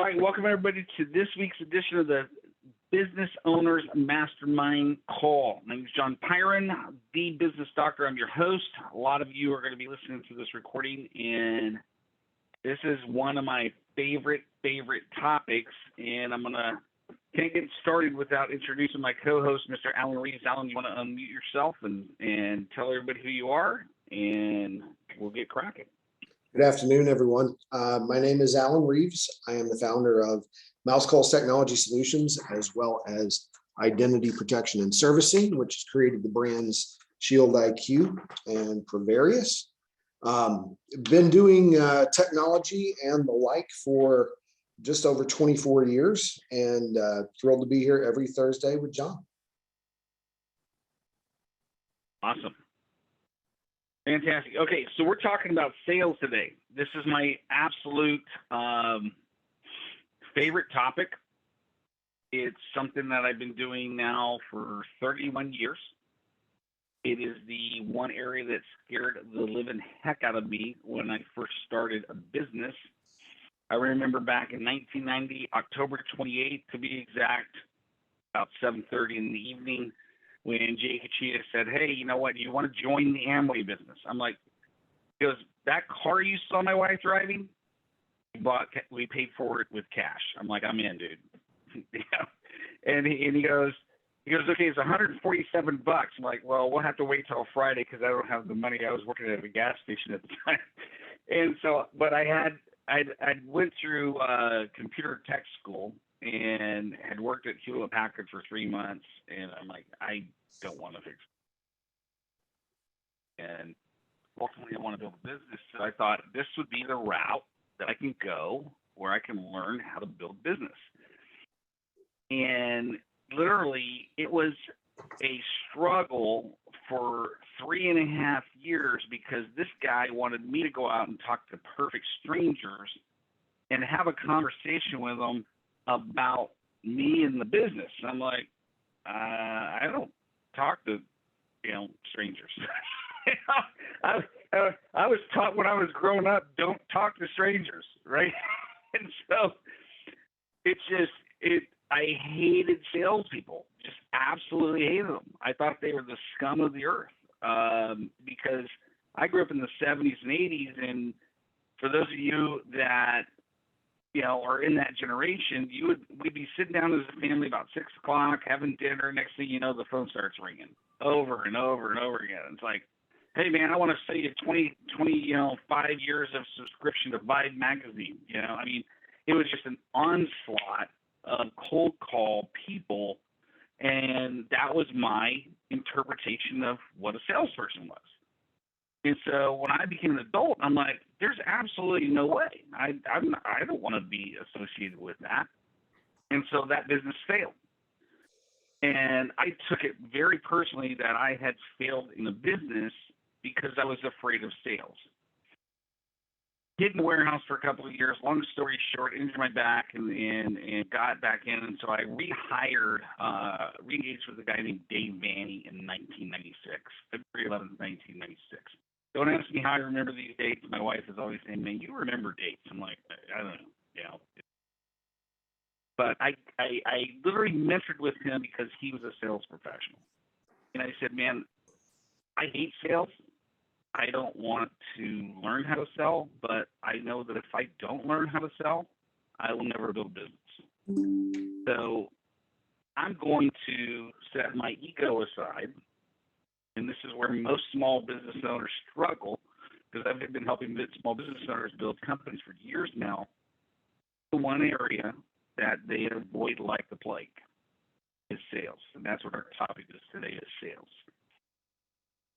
All right, welcome everybody to this week's edition of the Business Owners Mastermind Call. My name is John Pyron, the business doctor. I'm your host. A lot of you are going to be listening to this recording, and this is one of my favorite topics, and can't get started without introducing my co-host, Mr. Alan Reeves. Alan, you want to unmute yourself and tell everybody who you are, and we'll get cracking. Good afternoon, everyone. My name is Alan Reeves. I am the founder of Mouse Calls Technology Solutions, as well as Identity Protection and Servicing, which has created the brands Shield IQ and Prevarious. Been doing technology and the like for just over 24 years, and thrilled to be here every Thursday with John. Awesome. Fantastic. Okay, so we're talking about sales today. This is my absolute favorite topic. It's something that I've been doing now for 31 years. It is the one area that scared the living heck out of me when I first started a business. I remember back in 1990, October 28th to be exact, about 7:30 in the evening, when Jay Kachita said, hey, you know what, you want to join the Amway business? I'm like, he goes, that car you saw my wife driving, we paid for it with cash. I'm like, I'm in, dude. And he goes, okay, it's $147. I'm like, well, we'll have to wait till Friday because I don't have the money. I was working at a gas station at the time. And so, but I went through computer tech school and had worked at Hewlett Packard for 3 months, and I'm like, I don't want to fix it. And ultimately, I want to build a business, so I thought this would be the route that I can go where I can learn how to build business. And literally, it was a struggle for 3.5 years because this guy wanted me to go out and talk to perfect strangers and have a conversation with them about me and the business. I'm like, I don't talk to, strangers. I was taught when I was growing up, don't talk to strangers, right? And so I hated salespeople, just absolutely hated them. I thought they were the scum of the earth because I grew up in the 70s and 80s, and for those of you that are in that generation, we'd be sitting down as a family about 6 o'clock, having dinner. Next thing you know, the phone starts ringing over and over and over again. It's like, hey man, I want to sell you 5 years of subscription to Vibe magazine. I mean, it was just an onslaught of cold call people, and that was my interpretation of what a salesperson was. And so when I became an adult, I'm like, there's absolutely no way. I don't want to be associated with that. And so that business failed. And I took it very personally that I had failed in the business because I was afraid of sales. Hid in the warehouse for a couple of years. Long story short, injured my back and got back in. And so I re-engaged with a guy named Dave Vanny in 1996, February 11th, 1996. Don't ask me how I remember these dates. My wife is always saying, man, you remember dates. I'm like, I don't know. But I literally mentored with him because he was a sales professional. And I said, man, I hate sales. I don't want to learn how to sell, but I know that if I don't learn how to sell, I will never build business. So I'm going to set my ego aside. And this is where most small business owners struggle, because I've been helping small business owners build companies for years now. The one area that they avoid like the plague is sales. And that's what our topic is today, is sales.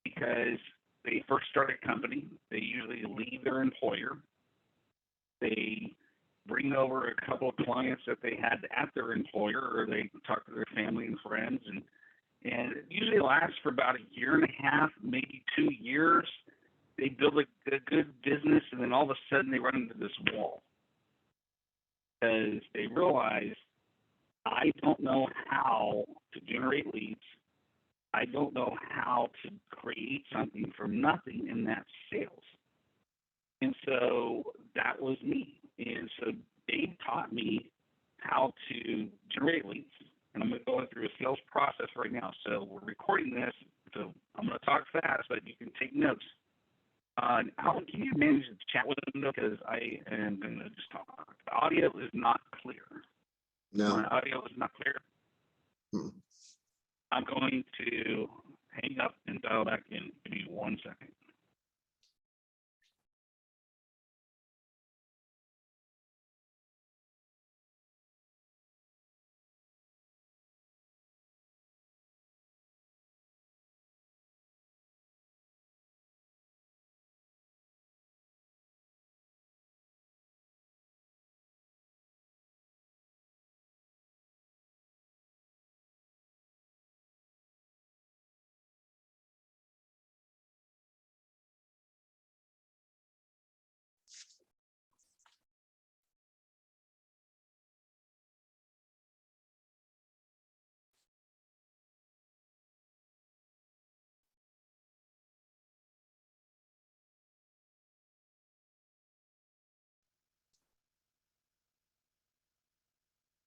Because they first start a company, they usually leave their employer. They bring over a couple of clients that they had at their employer, or they talk to their family and friends, and it usually lasts for about 1.5 years, maybe 2 years. They build a good business, and then all of a sudden they run into this wall because they realize, I don't know how to generate leads. I don't know how to create something from nothing, and that's sales. And so that was me. And so they taught me how to generate leads. And I'm going to go through a sales process right now. So we're recording this, so I'm going to talk fast, but you can take notes. Alan, can you manage to chat with them? Because I am going to just talk. The audio is not clear. No. My audio is not clear. I'm going to hang up and dial back in. Give me 1 second.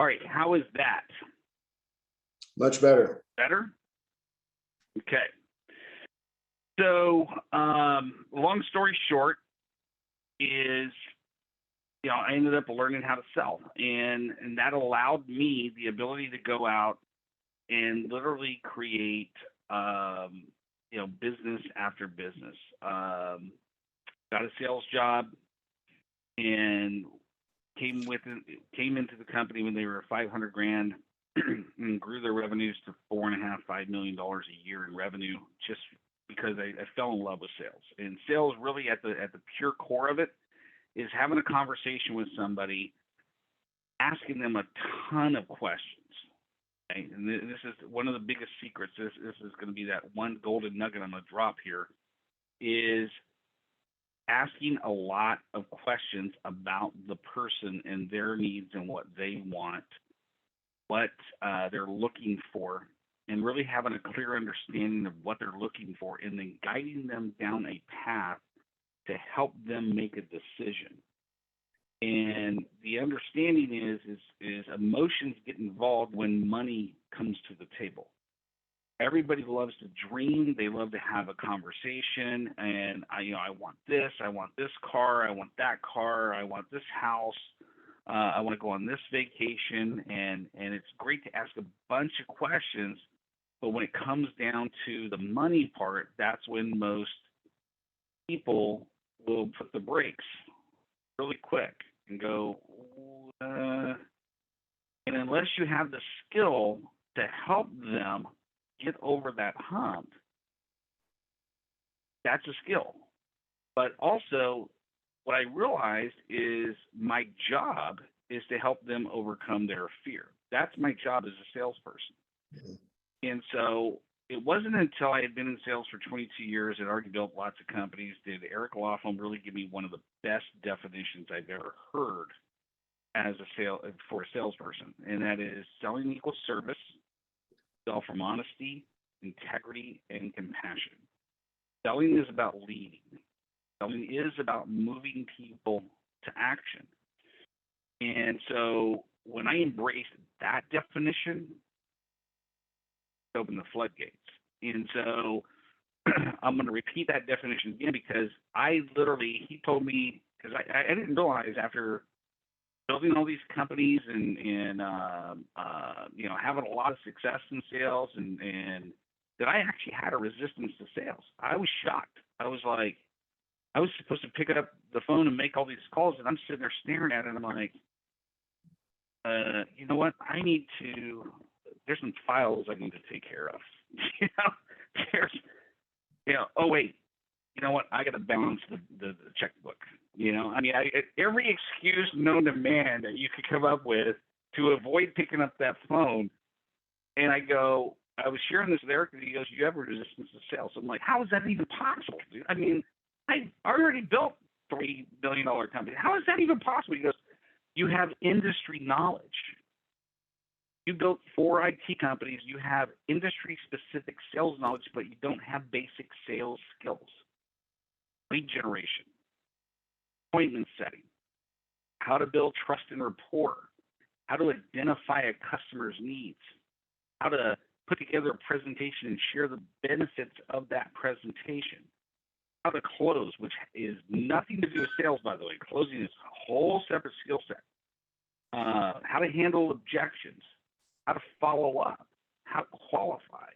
All right, how is that? Much better. Better? Okay. So, long story short is, I ended up learning how to sell, and that allowed me the ability to go out and literally create, business after business. Got a sales job and came into the company when they were 500 grand and grew their revenues to $4.5–5 million a year in revenue, just because I fell in love with sales. And sales really at the pure core of it is having a conversation with somebody, asking them a ton of questions. Okay? And this is one of the biggest secrets. This is going to be that one golden nugget I'm going to drop here, is asking a lot of questions about the person and their needs and what they want, what they're looking for, and really having a clear understanding of what they're looking for, and then guiding them down a path to help them make a decision. And the understanding is emotions get involved when money comes to the table. Everybody loves to dream. They love to have a conversation, and I want this car, I want that car, I want this house, I want to go on this vacation, and it's great to ask a bunch of questions, but when it comes down to the money part, that's when most people will put the brakes really quick and go, and unless you have the skill to help them get over that hump, that's a skill. But also, what I realized is my job is to help them overcome their fear. That's my job as a salesperson. And so it wasn't until I had been in sales for 22 years and already built lots of companies did Eric Laughlin really give me one of the best definitions I've ever heard for a salesperson, and that is selling equals service. Sell from honesty, integrity, and compassion. Selling is about leading. Selling is about moving people to action. And so when I embraced that definition, it opened the floodgates. And so I'm going to repeat that definition again, because he told me, because I didn't realize after building all these companies and having a lot of success in sales and that I actually had a resistance to sales. I was shocked. I was like, I was supposed to pick up the phone and make all these calls, and I'm sitting there staring at it, and I'm like, you know what? There's some files I need to take care of. Oh wait, you know what? I got to balance the checkbook. Every excuse known to man that you could come up with to avoid picking up that phone. And I was sharing this with Eric, and he goes, "You have a resistance to sales." I'm like, how is that even possible, dude? I already built $3 billion company. How is that even possible? He goes, you have industry knowledge. You built 4 IT companies. You have industry-specific sales knowledge, but you don't have basic sales skills. Lead generation, appointment setting, how to build trust and rapport, how to identify a customer's needs, how to put together a presentation and share the benefits of that presentation, how to close, which is nothing to do with sales, by the way. Closing is a whole separate skill set. How to handle objections, how to follow up, how to qualify.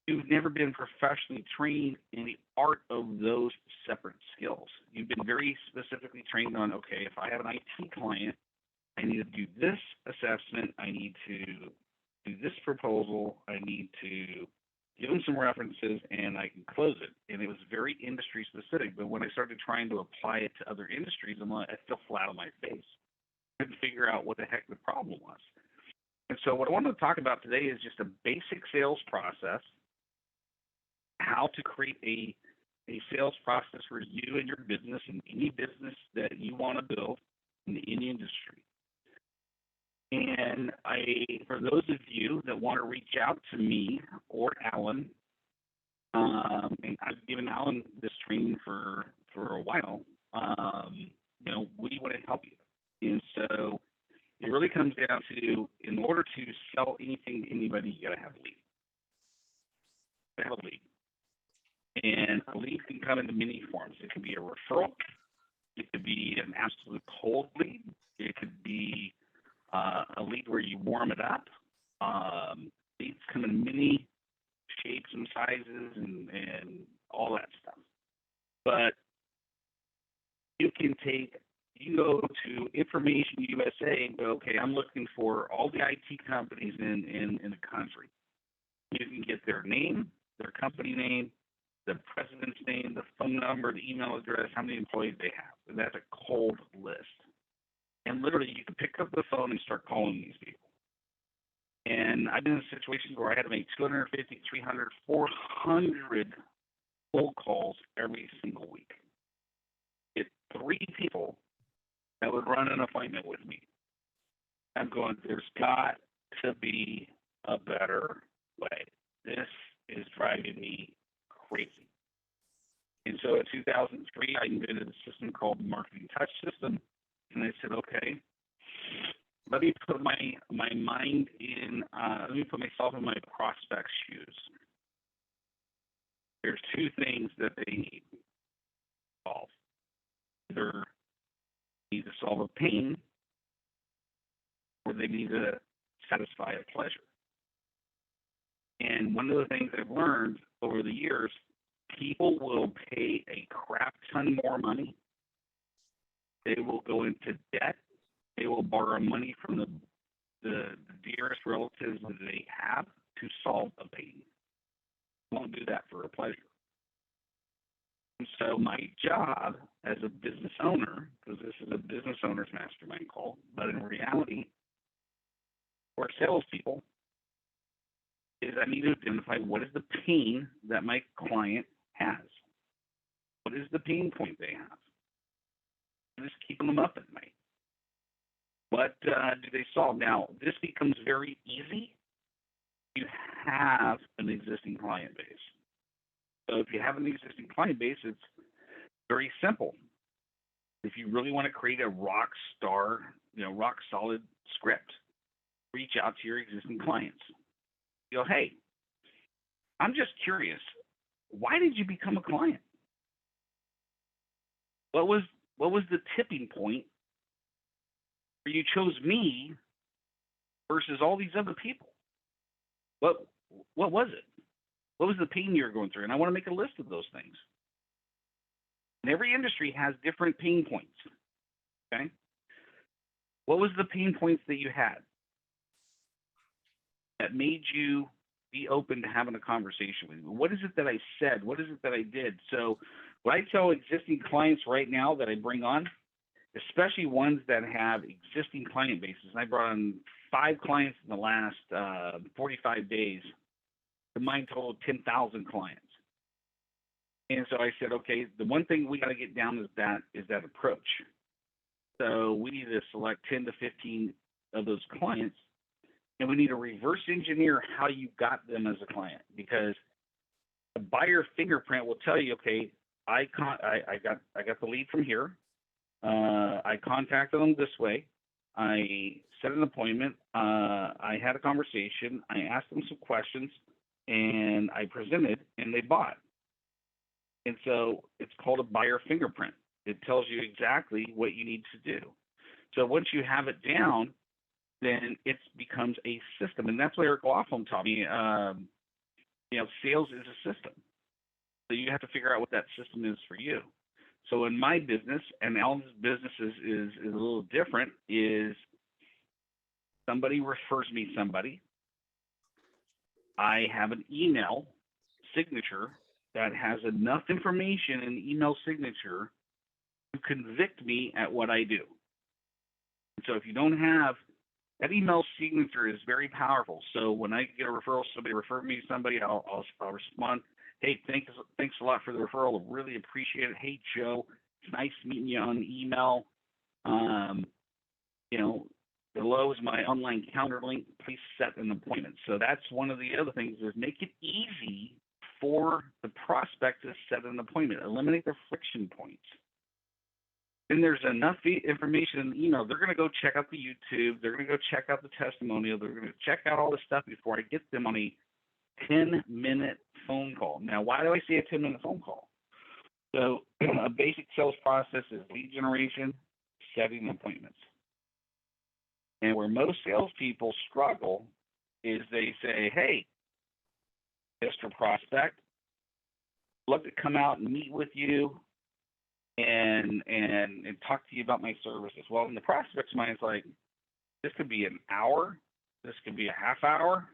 You've never been professionally trained in the art of those separate skills. You've been very specifically trained on, okay, if I have an IT client, I need to do this assessment, I need to do this proposal, I need to give them some references, and I can close it. And it was very industry specific, but when I started trying to apply it to other industries, I fell flat on my face. I couldn't figure out what the heck the problem was. And so what I wanted to talk about today is just a basic sales process, how to create a sales process for you and your business and any business that you want to build in any industry. And for those of you that want to reach out to me or Alan, and I've given Alan this training for a while, we want to help you. And so it really comes down to, in order to sell anything to anybody, you got to have a lead. You have a lead. And a lead can come in many forms. It could be a referral. It could be an absolute cold lead. It could be a lead where you warm it up. Leads come in many shapes and sizes and all that stuff. But you can go to Information USA and go, okay, I'm looking for all the IT companies in the country. You can get their name, their company name, the president's name, the phone number, the email address, how many employees they have. And that's a cold list. And literally, you can pick up the phone and start calling these people. And I've been in situations where I had to make 250, 300, 400 cold calls every single week. Get 3 people that would run an appointment with me. I'm going, there's got to be a better way. This is driving me crazy. And so in 2003, I invented a system called the Marketing Touch System. And I said, okay, let me put my mind in, let me put myself in my prospect's shoes. There's 2 things that they need to solve. Either they need to solve a pain, or they need to satisfy a pleasure. And one of the things I've learned over the years, people will pay a crap ton more money. They will go into debt. They will borrow money from the dearest relatives that they have to solve a pain. They won't do that for a pleasure. And so my job as a business owner, because this is a business owner's mastermind call, but in reality, for salespeople, is I need to identify what is the pain that my client has. What is the pain point they have? What is keeping them up at night? What do they solve? Now, this becomes very easy. You have an existing client base. So if you have an existing client base, it's very simple. If you really want to create a rock solid script, reach out to your existing clients. You go, hey, I'm just curious. Why did you become a client? What was the tipping point where you chose me versus all these other people? What was it? What was the pain you were going through? And I want to make a list of those things. And every industry has different pain points. Okay? What was the pain points that you had that made you be open to having a conversation with me? What is it that I said? What is it that I did? So what I tell existing clients right now that I bring on, especially ones that have existing client bases, and I brought on 5 clients in the last 45 days, combined total 10,000 clients. And so I said, okay, the one thing we got to get down is that approach. So we need to select 10 to 15 of those clients, and we need to reverse engineer how you got them as a client, because the buyer fingerprint will tell you, okay, I got the lead from here. I contacted them this way. I set an appointment. I had a conversation. I asked them some questions, and I presented, and they bought. And so it's called a buyer fingerprint. It tells you exactly what you need to do. So once you have it down, then it becomes a system. And that's what Eric Laughlin taught me. Sales is a system. So you have to figure out what that system is for you. So in my business, and Alan's business is a little different, is somebody refers me somebody. I have an email signature that has enough information in the email signature to convict me at what I do. So if you don't have that email signature is very powerful. So when I get a referral, somebody referred me to somebody, I'll respond, hey, thanks a lot for the referral. I really appreciate it. Hey, Joe, it's nice meeting you on email. Below is my online calendar link. Please set an appointment. So that's one of the other things is make it easy for the prospect to set an appointment. Eliminate the friction points. Then there's enough information in the email. They're going to go check out the YouTube. They're going to go check out the testimonial. They're going to check out all this stuff before I get them on a 10-minute phone call. Now, why do I say a 10-minute phone call? So a basic sales process is lead generation, setting appointments. And where most salespeople struggle is they say, hey, Mr. Prospect, I'd love to come out and meet with you and talk to you about my services. Well, in the prospect's mind, it's like, this could be an hour. This could be a half hour.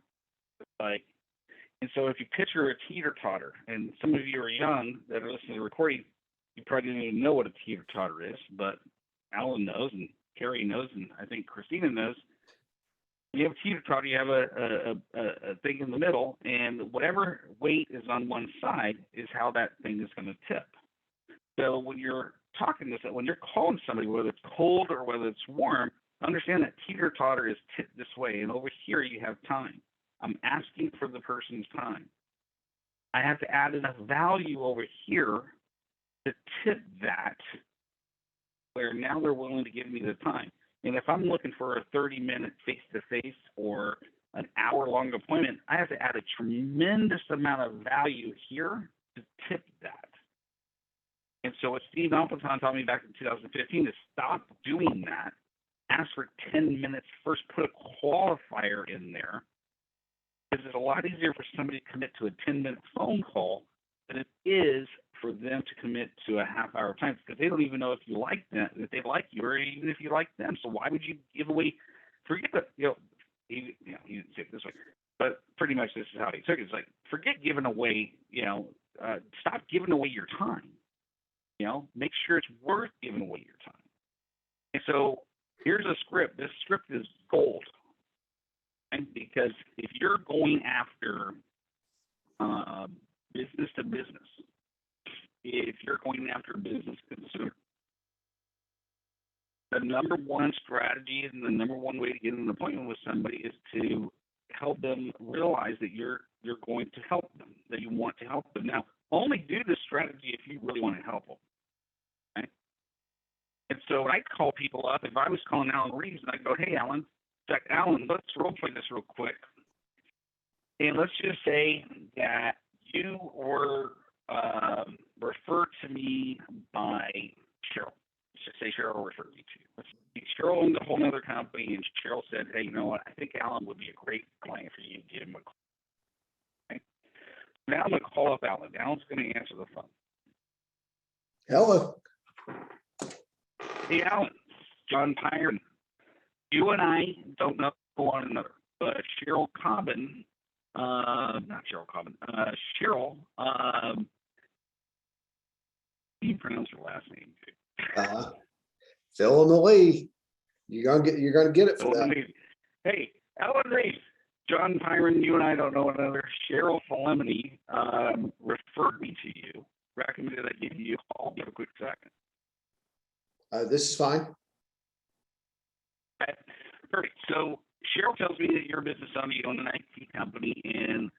And so if you picture a teeter-totter, and some of you are young that are listening to the recording, you probably don't even know what a teeter-totter is, but Alan knows, and Carrie knows, and I think Christina knows. You have a teeter-totter, you have a thing in the middle, and whatever weight is on one side is how that thing is going to tip. So when you're when you're calling somebody, whether it's cold or whether it's warm, understand that teeter-totter is tipped this way, and over here you have time. I'm asking for the person's time. I have to add enough value over here to tip that, where now they're willing to give me the time. And if I'm looking for a 30-minute face-to-face or an hour-long appointment, I have to add a tremendous amount of value here to tip that. And so what Steve Alpenton taught me back in 2015 is stop doing that. Ask for 10 minutes first. Put a qualifier in there, because it's a lot easier for somebody to commit to a 10-minute phone call than it is for them to commit to a half-hour time, because they don't even know if you like them, if they like you, or even if you like them. So why would you give away? Forget that. He didn't say it this way, but pretty much this is how he took it. It's like, forget giving away. Stop giving away your time. Make sure it's worth giving away your time. And so here's a script. This script is gold. And because if you're going after business to business, if you're going after business consumer, the number one strategy and the number one way to get an appointment with somebody is to help them realize that you're going to help them, that you want to help them. Now, only do this strategy if you really want to help them. Okay? And so when I call people up, if I was calling Alan Reeves and I go, hey, Alan, let's role play this real quick. And let's just say that you were referred to me by Cheryl. Let's just say Cheryl referred me to you. Let's see, Cheryl owned a whole other company, and Cheryl said, hey, you know what? I think Alan would be a great client for you. Give him a call. Okay? Now I'm going to call up Alan. Alan's going to answer the phone. Hello. Hey, Alan. John Pyron. You and I don't know one another, but Cheryl Cobbin, Cheryl, how do you pronounce her last name? Phil and the Lee. You're gonna get it for that. Hey, Alan Reeves, John Pyron, you and I don't know one another. Cheryl Falemini referred me to you, recommended I give you a call. Give a quick second. This is fine. Okay. Perfect. So Cheryl tells me that you're a business owner, you own an IT company, and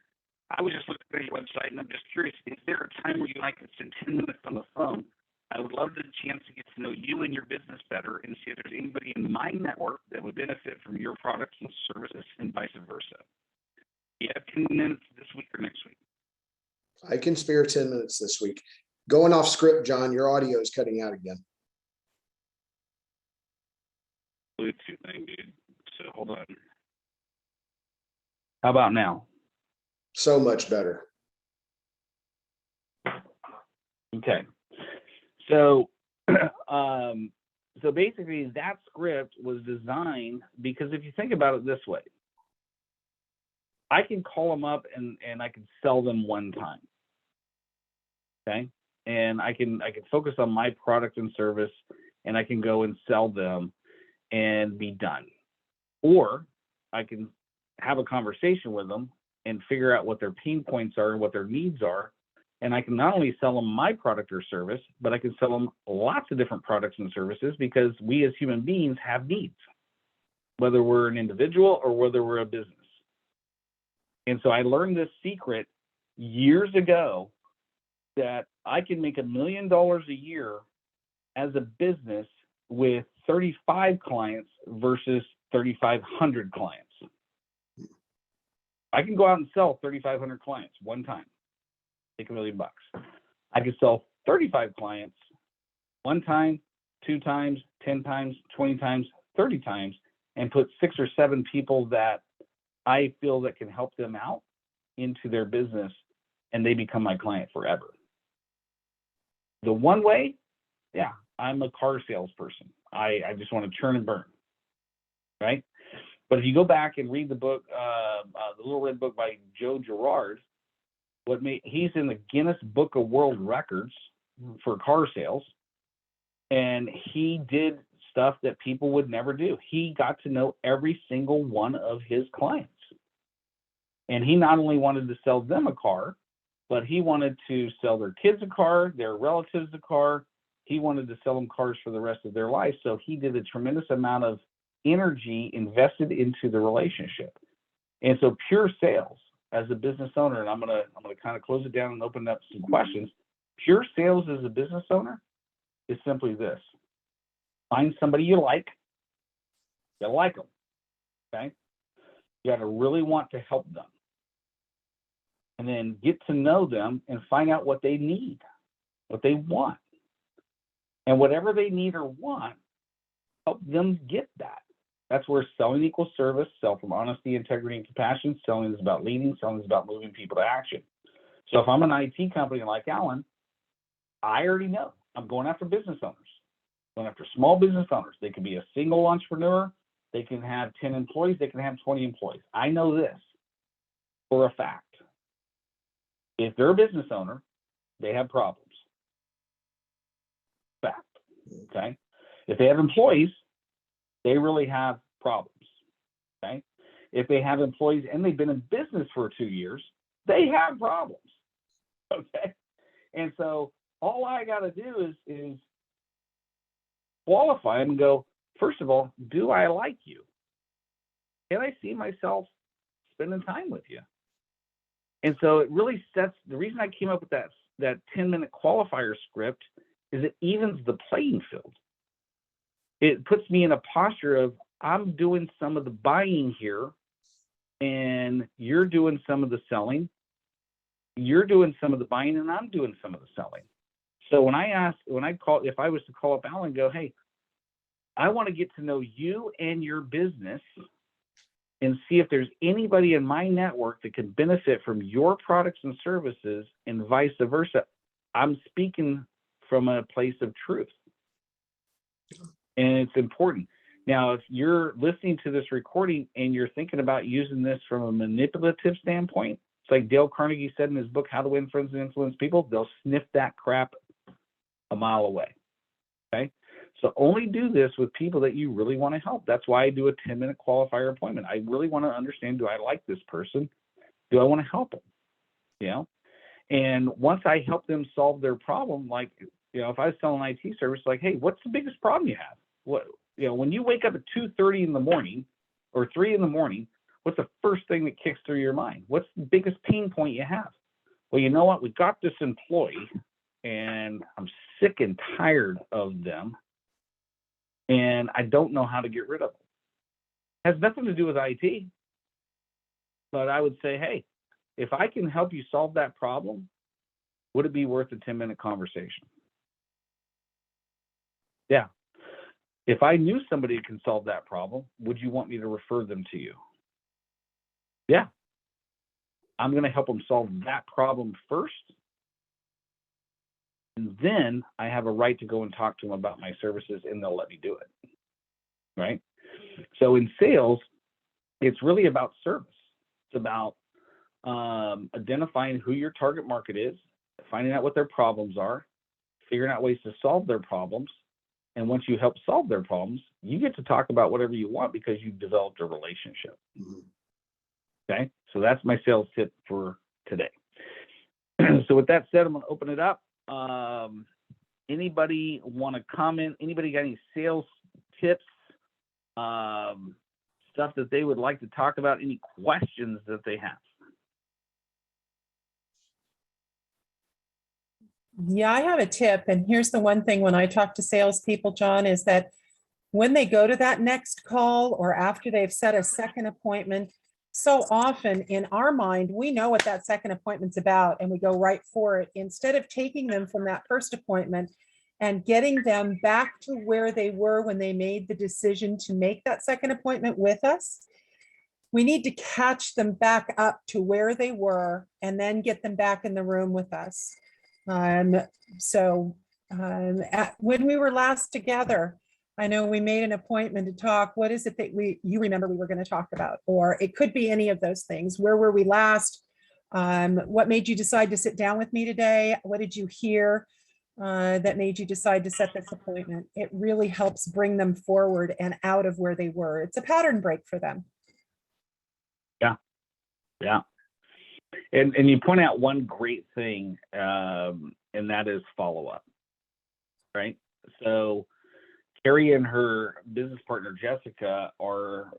I was just looking at your website, and I'm just curious, is there a time where you like to spend 10 minutes on the phone I would love the chance to get to know you and your business better and see if there's anybody in my network that would benefit from your products and services and vice versa. You have 10 minutes this week or next week? I can spare 10 minutes this week. Going off script, John, your audio is cutting out again. Bluetooth thing, dude. So hold on. How about now? So much better. Okay. So, so basically that script was designed because if you think about it this way, I can call them up and I can sell them one time. Okay. And I can focus on my product and service and I can go and sell them and be done. Or I can have a conversation with them and figure out what their pain points are and what their needs are. And I can not only sell them my product or service, but I can sell them lots of different products and services because we as human beings have needs, whether we're an individual or whether we're a business. And so I learned this secret years ago that I can make $1 million a year as a business with 35 clients versus 3,500 clients. I can go out and sell 3,500 clients one time. Take $1 million. I could sell 35 clients one time, 2 times, 10 times, 20 times, 30 times, and put 6 or 7 people that I feel that can help them out into their business, and they become my client forever. The one way, yeah, I'm a car salesperson. I just want to churn and burn, right? But if you go back and read the book, the Little Red Book by Joe Girard, he's in the Guinness Book of World Records for car sales, and he did stuff that people would never do. He got to know every single one of his clients, and he not only wanted to sell them a car, but he wanted to sell their kids a car, their relatives a car. He wanted to sell them cars for the rest of their life. So he did a tremendous amount of energy invested into the relationship. And so pure sales as a business owner, and I'm gonna kind of close it down and open up some questions. Pure sales as a business owner is simply this: find somebody you like. You like them, okay? You got to really want to help them, and then get to know them and find out what they need, what they want, and whatever they need or want, help them get that. That's where selling equals service. Sell from honesty, integrity, and compassion. Selling is about leading. Selling is about moving people to action. So if I'm an IT company like Alan, I already know I'm going after business owners, going after small business owners. They can be a single entrepreneur. They can have 10 employees. They can have 20 employees. I know this for a fact. If they're a business owner, they have problems. Fact. Okay. If they have employees, they really have problems, okay? If they have employees and they've been in business for 2 years, they have problems, okay? And so all I got to do is qualify them and go, first of all, do I like you? Can I see myself spending time with you? And so it really sets, the reason I came up with that 10-minute qualifier script is it evens the playing field. It puts me in a posture of I'm doing some of the buying here and you're doing some of the selling. You're doing some of the buying and I'm doing some of the selling. So if I was to call up Alan and go, hey, I want to get to know you and your business and see if there's anybody in my network that can benefit from your products and services and vice versa, I'm speaking from a place of truth. And it's important. Now, if you're listening to this recording and you're thinking about using this from a manipulative standpoint, it's like Dale Carnegie said in his book, How to Win Friends and Influence People, they'll sniff that crap a mile away, okay? So only do this with people that you really want to help. That's why I do a 10-minute qualifier appointment. I really want to understand, do I like this person? Do I want to help them? You know? And once I help them solve their problem, like, you know, if I was selling an IT service, like, hey, what's the biggest problem you have? What, you know, when you wake up at 2:30 in the morning or 3 in the morning, what's the first thing that kicks through your mind? What's the biggest pain point you have? Well, you know what? We got this employee and I'm sick and tired of them, and I don't know how to get rid of them. It has nothing to do with IT, but I would say, hey, if I can help you solve that problem, would it be worth a 10-minute conversation? Yeah. If I knew somebody who can solve that problem, would you want me to refer them to you? Yeah. I'm going to help them solve that problem first. And then I have a right to go and talk to them about my services, and they'll let me do it. Right? So in sales, it's really about service. It's about identifying who your target market is, finding out what their problems are, figuring out ways to solve their problems. And once you help solve their problems, you get to talk about whatever you want because you've developed a relationship. Okay, so that's my sales tip for today. So with that said, I'm going to open it up. Anybody want to comment? Anybody got any sales tips, stuff that they would like to talk about? Any questions that they have? Yeah, I have a tip. And here's the one thing when I talk to salespeople, John, is that when they go to that next call or after they've set a second appointment, so often in our mind, we know what that second appointment's about and we go right for it. Instead of taking them from that first appointment and getting them back to where they were when they made the decision to make that second appointment with us, we need to catch them back up to where they were and then get them back in the room with us. When we were last together, I know we made an appointment to talk. What is it that you remember we were going to talk about? Or it could be any of those things. Where were we last? What made you decide to sit down with me today? What did you hear that made you decide to set this appointment? It really helps bring them forward and out of where they were. It's a pattern break for them. Yeah. And you point out one great thing, and that is follow-up, right? So Carrie and her business partner Jessica are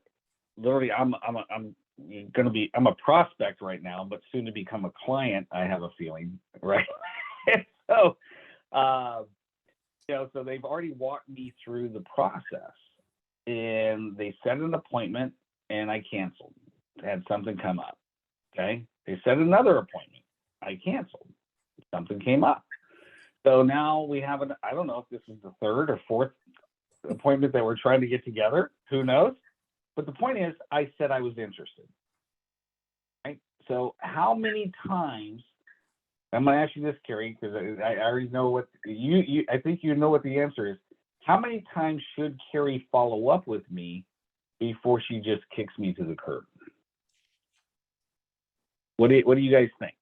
literally. I'm a prospect right now, but soon to become a client. I have a feeling, right? So, so they've already walked me through the process, and they set an appointment, and I canceled. Had something come up. Okay, they set another appointment. I canceled. Something came up. So now we have I don't know if this is the third or fourth appointment that we're trying to get together. Who knows? But the point is, I said I was interested. Right? So how many times, I'm going to ask you this, Carrie, because I already know what I think you know what the answer is. How many times should Carrie follow up with me before she just kicks me to the curb? What do you guys think?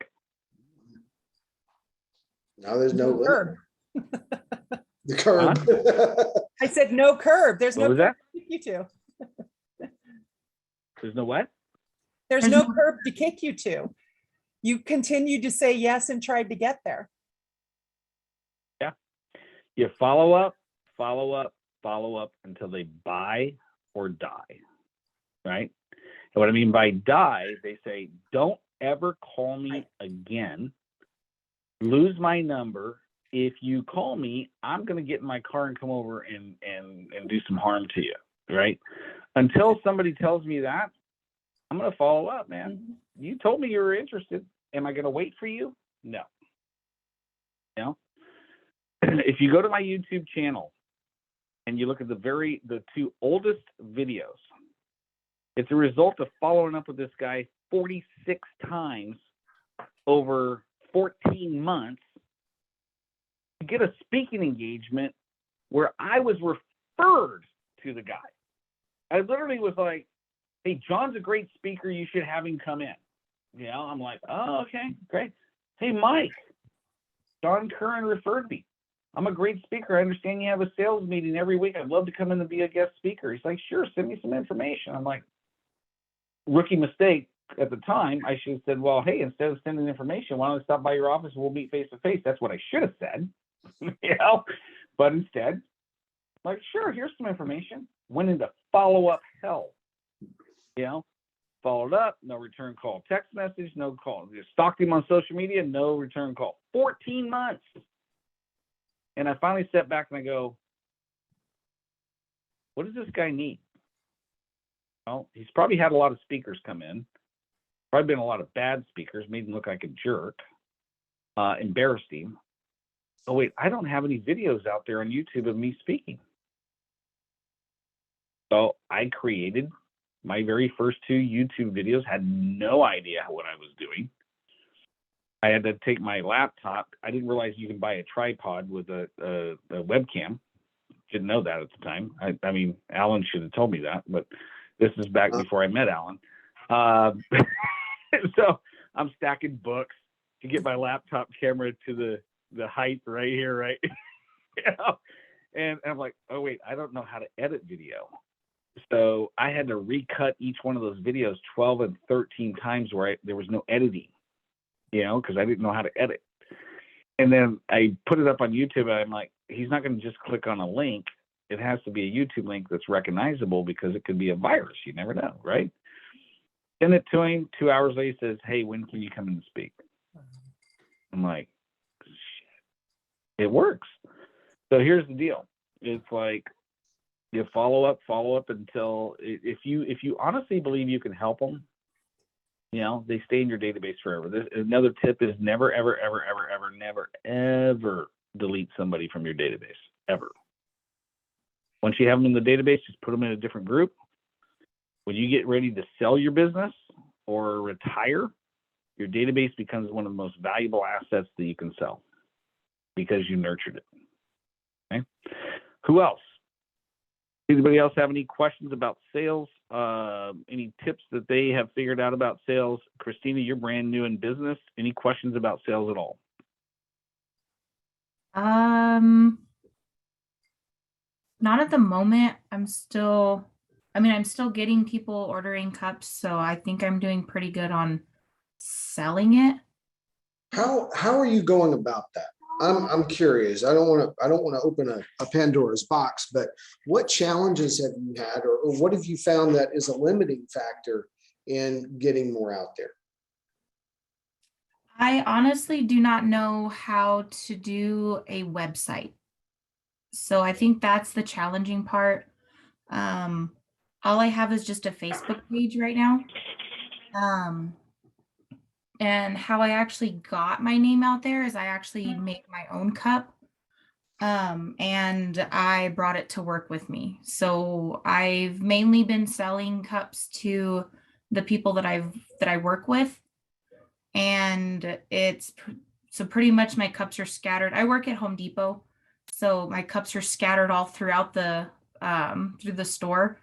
Now there's no curb. The curb. Huh? I said no curb. There's no curb to kick you to. There's no what? There's no curb to kick you to. You continued to say yes and tried to get there. Yeah. You follow up until they buy or die. Right? And what I mean by die, they say, don't ever call me again. Lose my number. If you call me, I'm going to get in my car and come over and do some harm to you, right? Until somebody tells me that, I'm going to follow up, man. You told me you were interested. Am I going to wait for you? No. If you go to my YouTube channel and you look at the two oldest videos, it's a result of following up with this guy 46 times over 14 months to get a speaking engagement where I was referred to the guy. I literally was like, hey, John's a great speaker. You should have him come in. I'm like, oh, okay, great. Hey, Mike, John Curran referred me. I'm a great speaker. I understand you have a sales meeting every week. I'd love to come in and be a guest speaker. He's like, sure, send me some information. I'm like, rookie mistake at the time. I should have said, well, hey, instead of sending information, why don't I stop by your office and we'll meet face to face? That's what I should have said, But instead, like, sure, here's some information. Went into follow-up hell, Followed up, no return call. Text message, no call. Just stalked him on social media, no return call. 14 months. And I finally step back and I go, what does this guy need? Well, he's probably had a lot of speakers come in, probably been a lot of bad speakers, made him look like a jerk, embarrassed him. Oh, wait, I don't have any videos out there on YouTube of me speaking. So I created my very first 2 YouTube videos, had no idea what I was doing. I had to take my laptop. I didn't realize you can buy a tripod with a webcam. Didn't know that at the time. I mean, Alan should have told me that, but this is back before I met Alan. So I'm stacking books to get my laptop camera to the height right here, right? You know? And I'm like, oh, wait, I don't know how to edit video. So I had to recut each one of those videos 12 and 13 times where there was no editing, you know, because I didn't know how to edit. And then I put it up on YouTube, and I'm like, he's not going to just click on a link. It has to be a YouTube link that's recognizable because it could be a virus. You never know, right? Send it to him. 2 hours later, he says, hey, when can you come in and speak? I'm like, shit, it works. So here's the deal. It's like, you follow up until if you honestly believe you can help them, you know, they stay in your database forever. Another tip is never, ever, ever, ever, ever, never, ever delete somebody from your database, ever. Once you have them in the database, just put them in a different group. When you get ready to sell your business or retire, your database becomes one of the most valuable assets that you can sell because you nurtured it. Okay. Who else? Anybody else have any questions about sales? Any tips that they have figured out about sales? Christina, you're brand new in business. Any questions about sales at all? Not at the moment. I'm still getting people ordering cups, so I think I'm doing pretty good on selling it. How are you going about that? I'm curious. I don't want to open a Pandora's box, but what challenges have you had, or what have you found that is a limiting factor in getting more out there? I honestly do not know how to do a website. So I think that's the challenging part. All I have is just a Facebook page right now. And how I actually got my name out there is I actually make my own cup. And I brought it to work with me. So I've mainly been selling cups to the people that I work with. And so pretty much my cups are scattered. I work at Home Depot, so my cups are scattered all throughout through the store.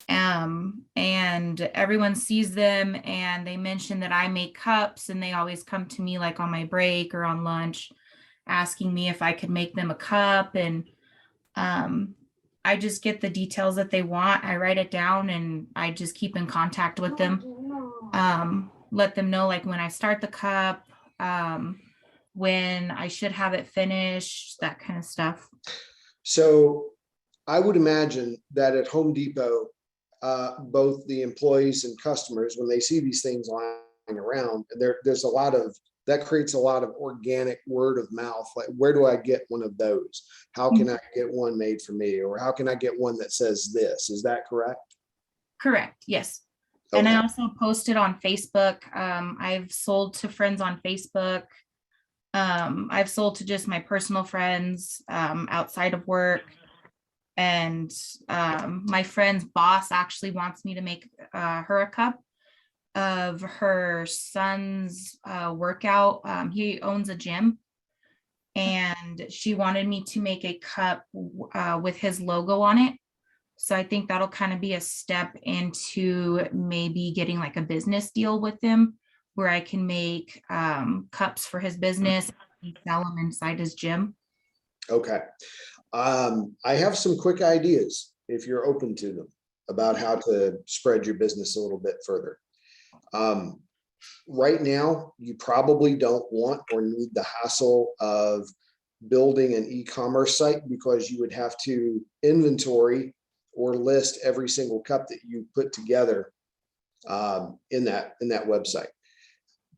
And everyone sees them and they mention that I make cups, and they always come to me like on my break or on lunch asking me if I could make them a cup. And I just get the details that they want. I write it down and I just keep in contact with them. Let them know like when I start the cup, when I should have it finished, that kind of stuff. So I would imagine that at Home Depot, both the employees and customers, when they see these things lying around, there's a lot of, that creates a lot of organic word of mouth. Like, where do I get one of those? How can I get one made for me? Or how can I get one that says this? Is that correct? Correct. Yes. Okay. And I also posted on Facebook. I've sold to friends on Facebook. I've sold to just my personal friends outside of work. And my friend's boss actually wants me to make her a cup of her son's workout. He owns a gym, and she wanted me to make a cup with his logo on it. So I think that'll kind of be a step into maybe getting like a business deal with him, where I can make cups for his business and sell them inside his gym. Okay. I have some quick ideas, if you're open to them, about how to spread your business a little bit further. Right now, you probably don't want or need the hassle of building an e-commerce site, because you would have to inventory or list every single cup that you put together in that website.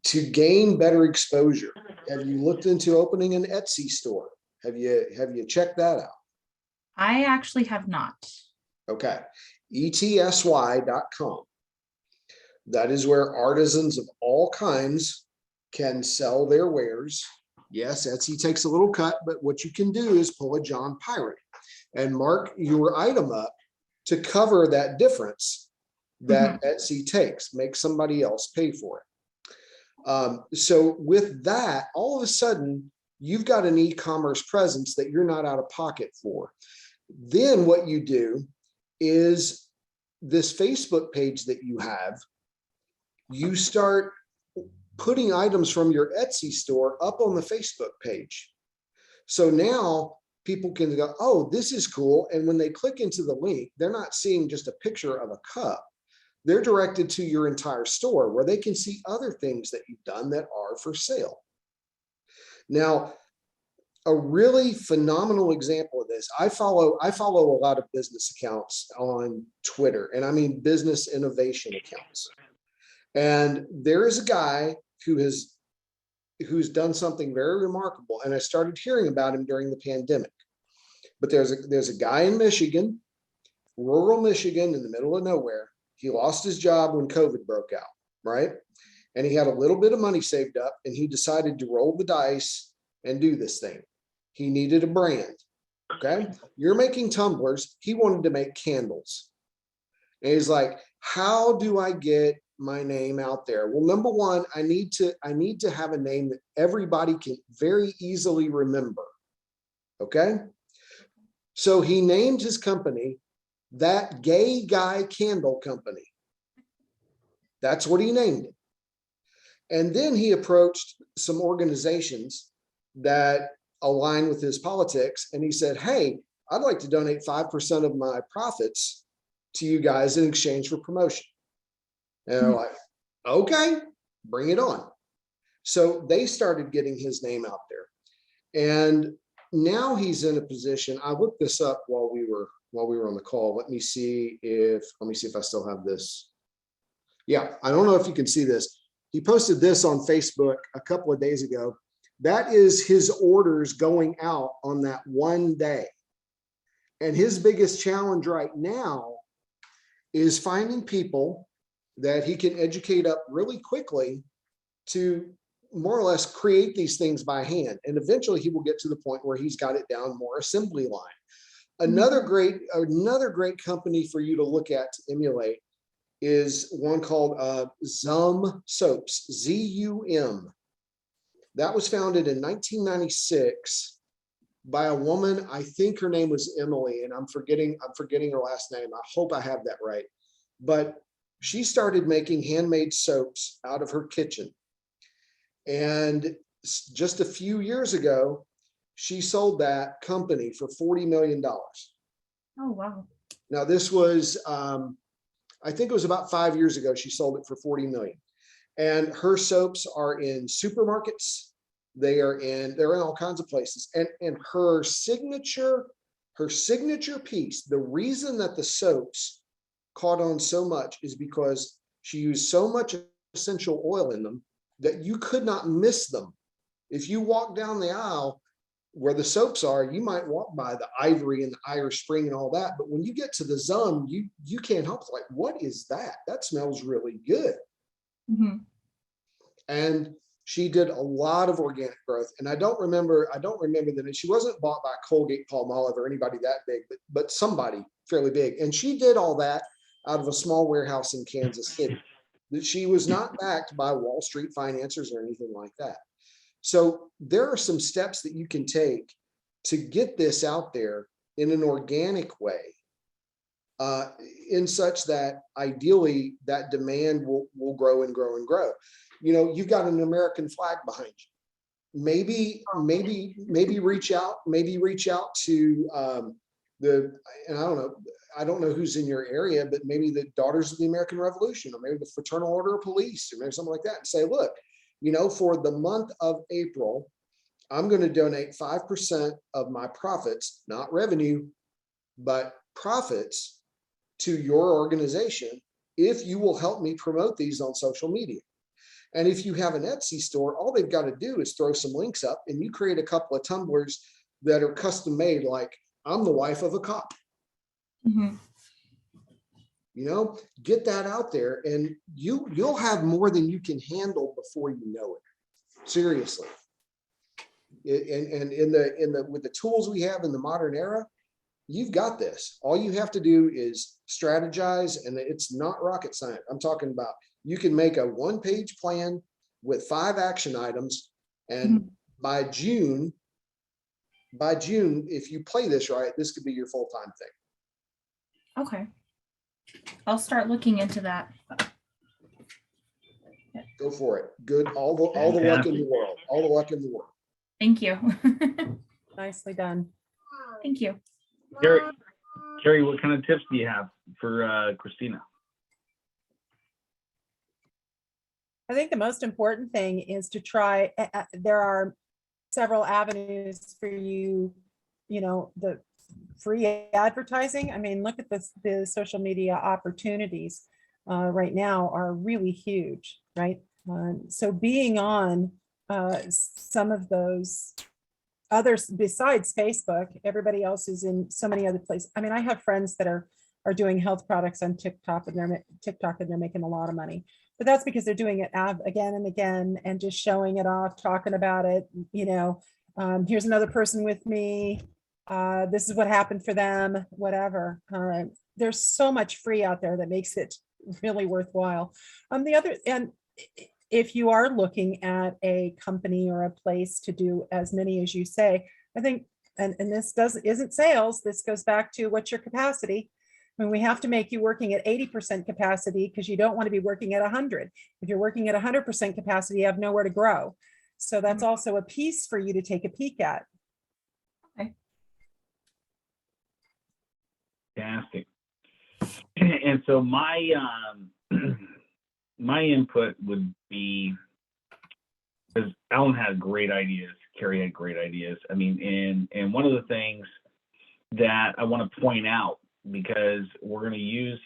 To gain better exposure, have you looked into opening an Etsy store? Have you checked that out? I actually have not. Okay. ETSY.com. That is where artisans of all kinds can sell their wares. Yes, Etsy takes a little cut, but what you can do is pull a John Pirate and mark your item up to cover that difference that Etsy takes, make somebody else pay for it. So with that, all of a sudden, you've got an e-commerce presence that you're not out of pocket for. Then what you do is this Facebook page that you have, you start putting items from your Etsy store up on the Facebook page. So now people can go, oh, this is cool. And when they click into the link, they're not seeing just a picture of a cup. They're directed to your entire store where they can see other things that you've done that are for sale. Now, a really phenomenal example of this, I follow a lot of business accounts on Twitter, and I mean business innovation accounts. And there is a guy who's done something very remarkable, and I started hearing about him during the pandemic. But there's a guy in Michigan, rural Michigan, in the middle of nowhere. He lost his job when COVID broke out, right? And he had a little bit of money saved up, and he decided to roll the dice and do this thing. He needed a brand. Okay, you're making tumblers. He wanted to make candles. And he's like, how do I get my name out there? Well, number one, I need to have a name that everybody can very easily remember. Okay. So he named his company That Gay Guy Candle Company. That's what he named it. And then he approached some organizations that align with his politics. And he said, hey, I'd like to donate 5% of my profits to you guys in exchange for promotion. And they're like, okay, bring it on. So they started getting his name out there. And now he's in a position. I looked this up while we were on the call. Let me see if I still have this. Yeah, I don't know if you can see this. He posted this on Facebook a couple of days ago. That is his orders going out on that one day. And his biggest challenge right now is finding people that he can educate up really quickly to more or less create these things by hand. And eventually he will get to the point where he's got it down more assembly line. Another great company for you to look at to emulate is one called ZUM Soaps, Z-U-M. That was founded in 1996 by a woman. I think her name was Emily, and I'm forgetting her last name. I hope I have that right. But she started making handmade soaps out of her kitchen. And just a few years ago, she sold that company for $40 million. Oh, wow. Now, this was, I think it was about 5 years ago, she sold it for $40 million. And her soaps are in supermarkets. They're in all kinds of places. And her signature piece, the reason that the soaps caught on so much is because she used so much essential oil in them that you could not miss them. If you walk down the aisle where the soaps are, you might walk by the Ivory and the Irish Spring and all that. But when you get to the ZUM, you can't help it. Like, what is that? That smells really good. Mm-hmm. And she did a lot of organic growth. And I don't remember that she wasn't bought by Colgate Palmolive or anybody that big, but somebody fairly big. And she did all that out of a small warehouse in Kansas City. That she was not backed by Wall Street financiers or anything like that. So there are some steps that you can take to get this out there in an organic way, in such that ideally that demand will grow and grow and grow. You know, you've got an American flag behind you. Maybe reach out to and I don't know who's in your area, but maybe the Daughters of the American Revolution, or maybe the Fraternal Order of Police, or maybe something like that, and say, look, you know, for the month of April, I'm going to donate 5% of my profits, not revenue, but profits, to your organization if you will help me promote these on social media. And if you have an Etsy store, all they've got to do is throw some links up, and you create a couple of tumblers that are custom made, like I'm the wife of a cop. Mhm. You know, get that out there, and you'll have more than you can handle before you know it. Seriously. And in the with the tools we have in the modern era, you've got this. All you have to do is strategize, and it's not rocket science. I'm talking about you can make a one-page plan with 5 action items, and by June, if you play this right, this could be your full-time thing. Okay. I'll start looking into that. Go for it. Good. All the luck in the world. All the luck in the world. Thank you. Nicely done. Thank you. Carrie, what kind of tips do you have for Christina? I think the most important thing is to try, there are several avenues for you, the free advertising. I mean, look at the social media opportunities right now are really huge, right? So being on some of those others besides Facebook, everybody else is in so many other places. I mean, I have friends that are doing health products on TikTok, and they're making a lot of money. But that's because they're doing it again and again and just showing it off, talking about it. Here's another person with me. This is what happened for them, whatever. There's so much free out there that makes it really worthwhile. And if you are looking at a company or a place to do as many as you say, I think, and this isn't sales, this goes back to what's your capacity. I mean, we have to make you working at 80% capacity because you don't want to be working at 100. If you're working at 100% capacity, you have nowhere to grow. So that's also a piece for you to take a peek at. Okay. Fantastic. And so my my input would be, because Alan had great ideas, Carrie had great ideas. I mean, and one of the things that I want to point out, because we're going to use,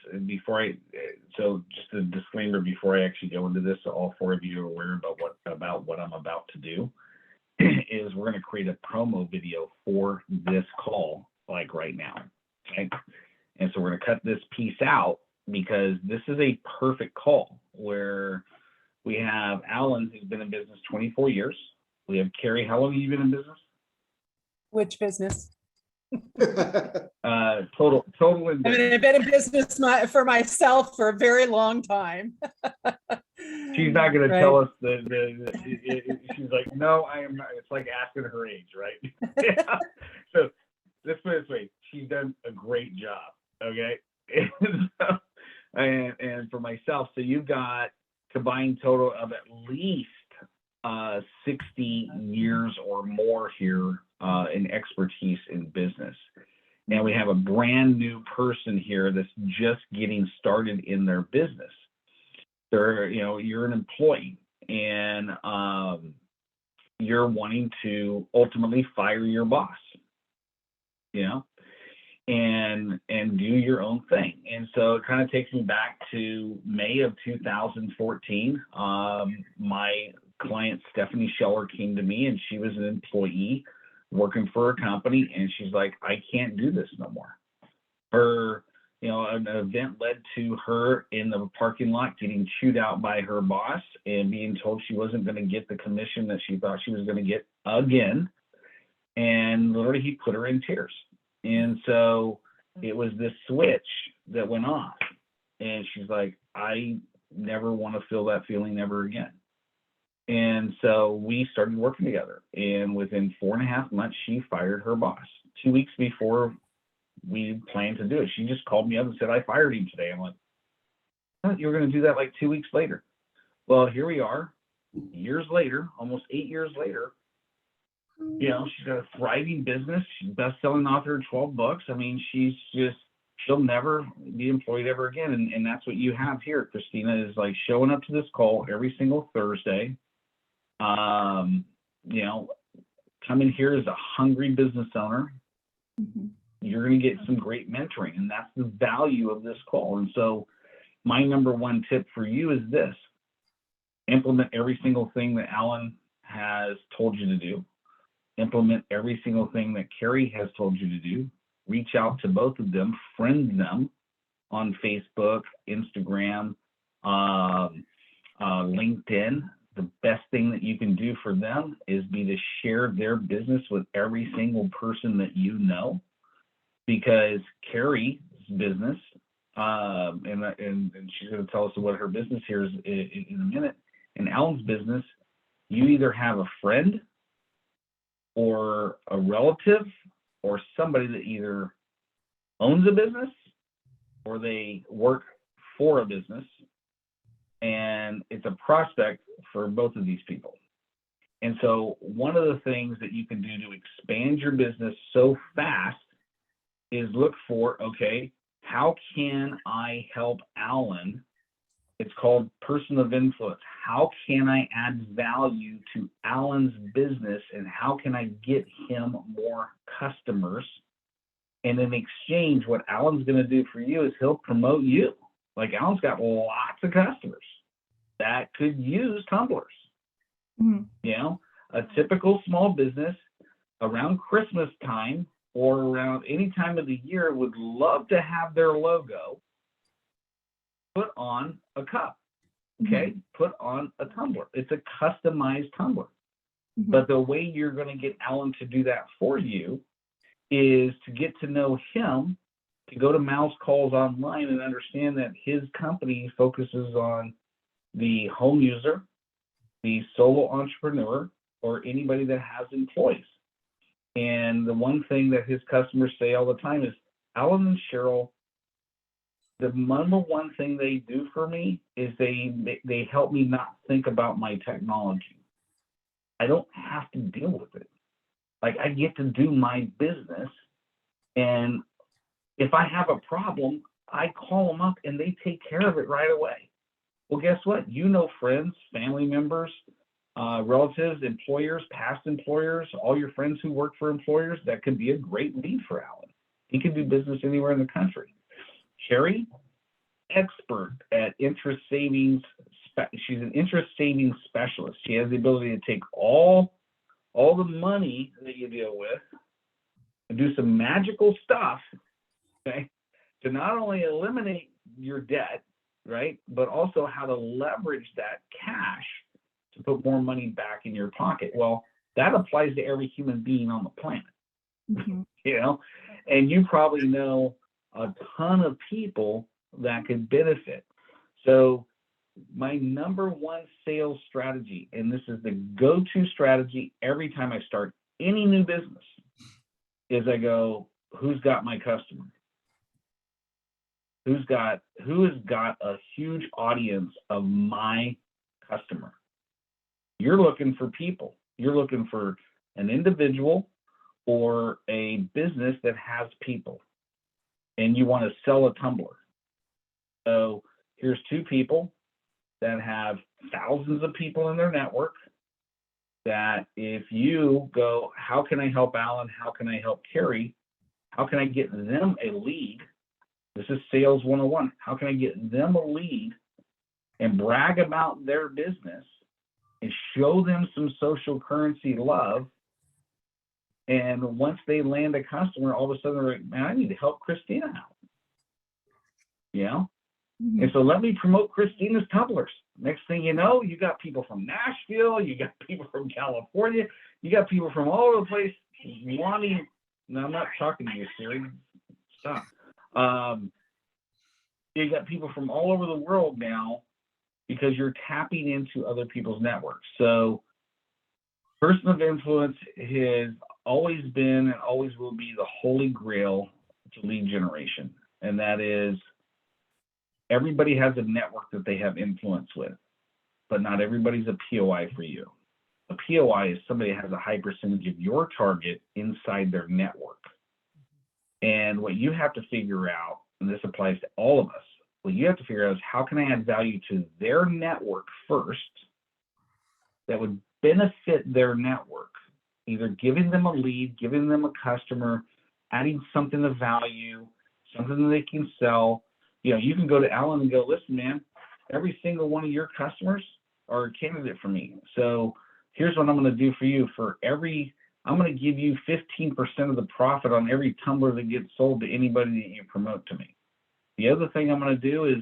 so just a disclaimer before I actually go into this, so all 4 of you are aware about what I'm about to do, is we're going to create a promo video for this call, like right now. Okay. And so we're going to cut this piece out, because this is a perfect call where we have Alan, who's been in business 24 years. We have Carrie. How long have you been in business? Which business? Total in business. I mean, I've been in business for myself for a very long time. She's not going to tell us she's like, no, I am not. It's like asking her age, right? Yeah. So let's put it this way. She's done a great job. Okay. And for myself, so you've got combined total of at least 60 years or more here in expertise in business. Now we have a brand new person here that's just getting started in their business. You're an employee, and you're wanting to ultimately fire your boss, and do your own thing. And so it kind of takes me back to May of 2014. My client, Stephanie Scheller, came to me, and she was an employee working for a company, and she's like, I can't do this no more. An event led to her in the parking lot getting chewed out by her boss and being told she wasn't going to get the commission that she thought she was going to get again. And literally he put her in tears. And so it was this switch that went off, and she's like, I never want to feel that feeling ever again. And so we started working together, and within 4.5 months, she fired her boss. 2 weeks before we planned to do it, she just called me up and said, I fired him today. I'm like, what? You were going to do that like 2 weeks later? Well, here we are, years later, almost 8 years later. She's got a thriving business. She's best-selling author of 12 books. I mean, she'll never be employed ever again. And that's what you have here, Christina, is like showing up to this call every single Thursday. Coming here as a hungry business owner. Mm-hmm. You're going to get some great mentoring, and that's the value of this call. And so my number one tip for you is this: implement every single thing that Alan has told you to do. implement every single thing that Carrie has told you to do. Reach out to both of them, friend them on Facebook, Instagram, LinkedIn. The best thing that you can do for them is be to share their business with every single person that you know, because Carrie's business, and she's going to tell us what her business here is in a minute. In Alan's business, you either have a friend or a relative or somebody that either owns a business or they work for a business, and it's a prospect for both of these people. And so one of the things that you can do to expand your business so fast is look for, okay, how can I help Alan? It's called person of influence. How can I add value to Alan's business, and how can I get him more customers? And in exchange, what Alan's going to do for you is he'll promote you. Like, Alan's got lots of customers that could use tumblers. Mm-hmm. You know, a typical small business around Christmas time or around any time of the year would love to have their logo put on a cup, okay? Mm-hmm. Put on a tumbler. It's a customized tumbler. Mm-hmm. But the way you're going to get Alan to do that for you is to get to know him, to go to Mouse Calls online and understand that his company focuses on the home user, the solo entrepreneur, or anybody that has employees. And the one thing that his customers say all the time is, Alan and Cheryl, the number one thing they do for me is they help me not think about my technology. I don't have to deal with it. Like, I get to do my business, and if I have a problem, I call them up and they take care of it right away. Well, guess what? You know, friends, family members, relatives, employers, past employers, all your friends who work for employers, that could be a great lead for Alan. He can do business anywhere in the country. Carrie, expert at interest savings. She's an interest savings specialist. She has the ability to take all the money that you deal with and do some magical stuff, okay, to not only eliminate your debt, right, but also how to leverage that cash to put more money back in your pocket. Well, that applies to every human being on the planet, Mm-hmm. you know, and you probably know a ton of people that could benefit. So my number one sales strategy, and this is the go-to strategy every time I start any new business, is I go, who's got my customer? Who has got a huge audience of my customer? You're looking for people. You're looking for an individual or a business that has people, and you want to sell a tumbler. So here's two people that have thousands of people in their network, that if you go, how can I help Alan? How can I help Carrie? How can I get them a lead? This is sales 101. How can I get them a lead and brag about their business and show them some social currency love? And once they land a customer, all of a sudden they're like, man, I need to help Christina out. You know? Mm-hmm. And so let me promote Christina's tumblers. Next thing you know, you got people from Nashville, you got people from California, you got people from all over the place wanting. No, I'm not talking to you, Siri. Stop. You got people from all over the world now because you're tapping into other people's networks. So person of influence has always been and always will be the holy grail to lead generation. And that is, everybody has a network that they have influence with, but not everybody's a POI for you. A POI is somebody that has a high percentage of your target inside their network. And what you have to figure out, and this applies to all of us, what you have to figure out is, how can I add value to their network first that would benefit their network? Either giving them a lead, giving them a customer, adding something of value, something that they can sell. You know, you can go to Alan and go, listen, man, every single one of your customers are a candidate for me. So here's what I'm going to do for you. For every I'm going to give you 15% of the profit on every tumbler that gets sold to anybody that you promote to me. The other thing I'm going to do is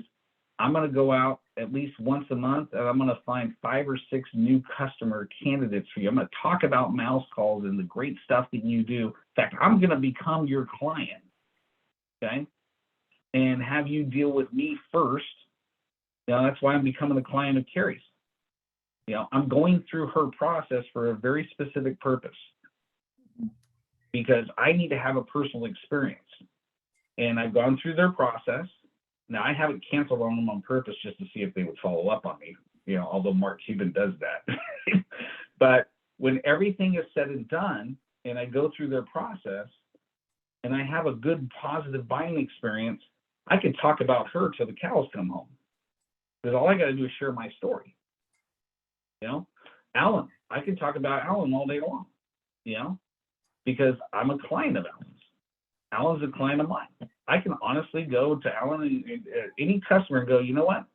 I'm going to go out at least once a month and I'm going to find 5 or 6 new customer candidates for you. I'm going to talk about mouse calls and the great stuff that you do. In fact, I'm going to become your client, okay? And have you deal with me first. That's why I'm becoming the client of Carrie's. I'm going through her process for a very specific purpose because I need to have a personal experience. And I've gone through their process. Now, I haven't canceled on them on purpose just to see if they would follow up on me, although Mark Cuban does that. But when everything is said and done, and I go through their process, and I have a good, positive buying experience, I can talk about her till the cows come home. Because all I got to do is share my story. Alan, I can talk about Alan all day long, because I'm a client of Alan's. Alan's a client of mine. I can honestly go to Alan and any customer and go, you know what?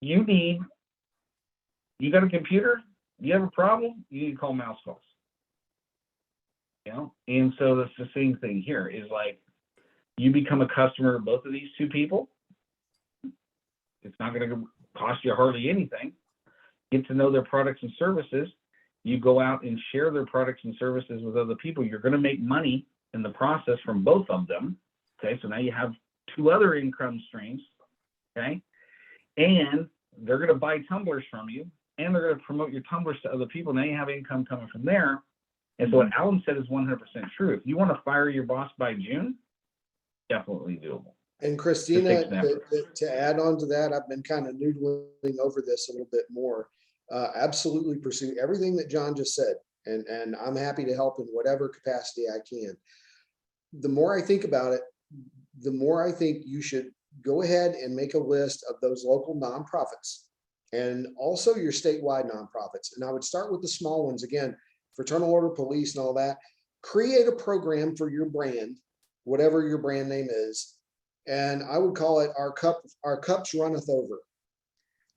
You got a computer? You have a problem? You need to call Mouse Calls. And so that's the same thing here is like, you become a customer of both of these two people. It's not going to cost you hardly anything. Get to know their products and services. You go out and share their products and services with other people. You're going to make money in the process from both of them. Okay, so now you have 2 other income streams. Okay, and they're going to buy tumblers from you, and they're going to promote your tumblers to other people. Now you have income coming from there. And so what Alan said is 100% true. If you want to fire your boss by June, definitely doable. And Christina, to add on to that, I've been kind of noodling over this a little bit more. Absolutely pursue everything that John just said. And I'm happy to help in whatever capacity I can. The more I think about it, the more I think you should go ahead and make a list of those local nonprofits and also your statewide nonprofits. And I would start with the small ones. Again, Fraternal Order Police and all that. Create a program for your brand, whatever your brand name is. And I would call it Our Cups Runneth Over.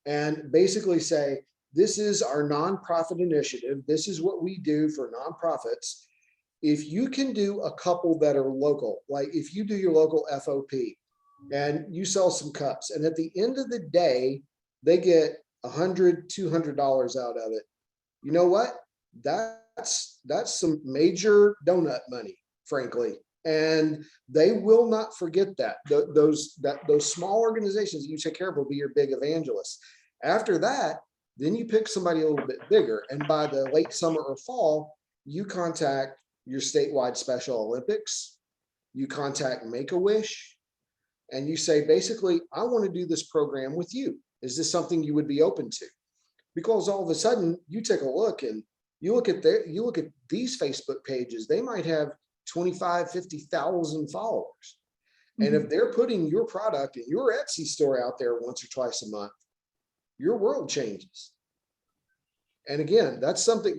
And basically say, this is our nonprofit initiative. This is what we do for nonprofits. If you can do a couple that are local, like if you do your local FOP and you sell some cups, and at the end of the day, they get $100, $200 out of it. You know what? That's some major donut money, frankly. And they will not forget that. Those small organizations that you take care of will be your big evangelists. After that, then you pick somebody a little bit bigger. And by the late summer or fall, you contact your statewide Special Olympics, you contact Make-A-Wish, and you say, basically, I want to do this program with you. Is this something you would be open to? Because all of a sudden you take a look and you look at these Facebook pages, they might have 25, 50,000 followers. And if they're putting your product in your Etsy store out there once or twice a month, your world changes. And again, that's something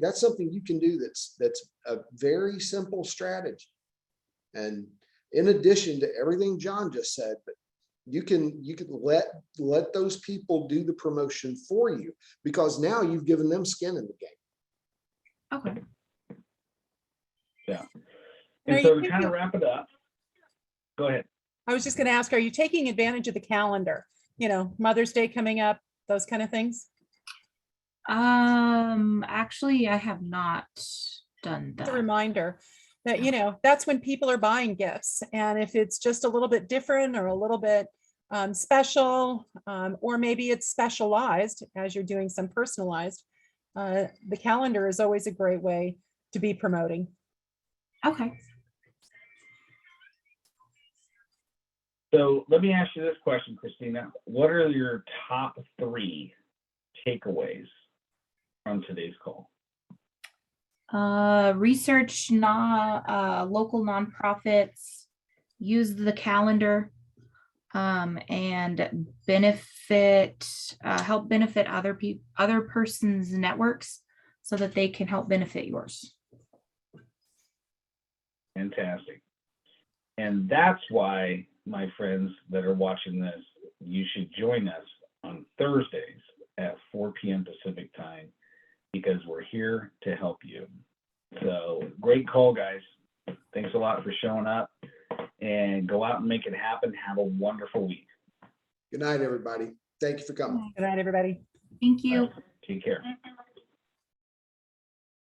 you can do that's a very simple strategy. And in addition to everything John just said, but you can let those people do the promotion for you, because now you've given them skin in the game. Okay. Yeah. And so to kind of wrap it up, go ahead. I was just going to ask, are you taking advantage of the calendar? Mother's Day coming up, those kind of things? Actually, I have not done that. It's a reminder that, that's when people are buying gifts. And if it's just a little bit different or a little bit special, or maybe it's specialized as you're doing some personalized, the calendar is always a great way to be promoting. Okay. So let me ask you this question, Christina. What are your top 3 takeaways from today's call? Research local nonprofits, use the calendar, and help benefit other person's networks so that they can help benefit yours. Fantastic. And that's why, my friends that are watching this, you should join us on Thursdays at 4 p.m. Pacific time, because we're here to help you. great call, guys. Thanks a lot for showing up, and go out and make it happen. Have a wonderful week. Good night, everybody. Thank you for coming. Good night, everybody. Thank you. Take care.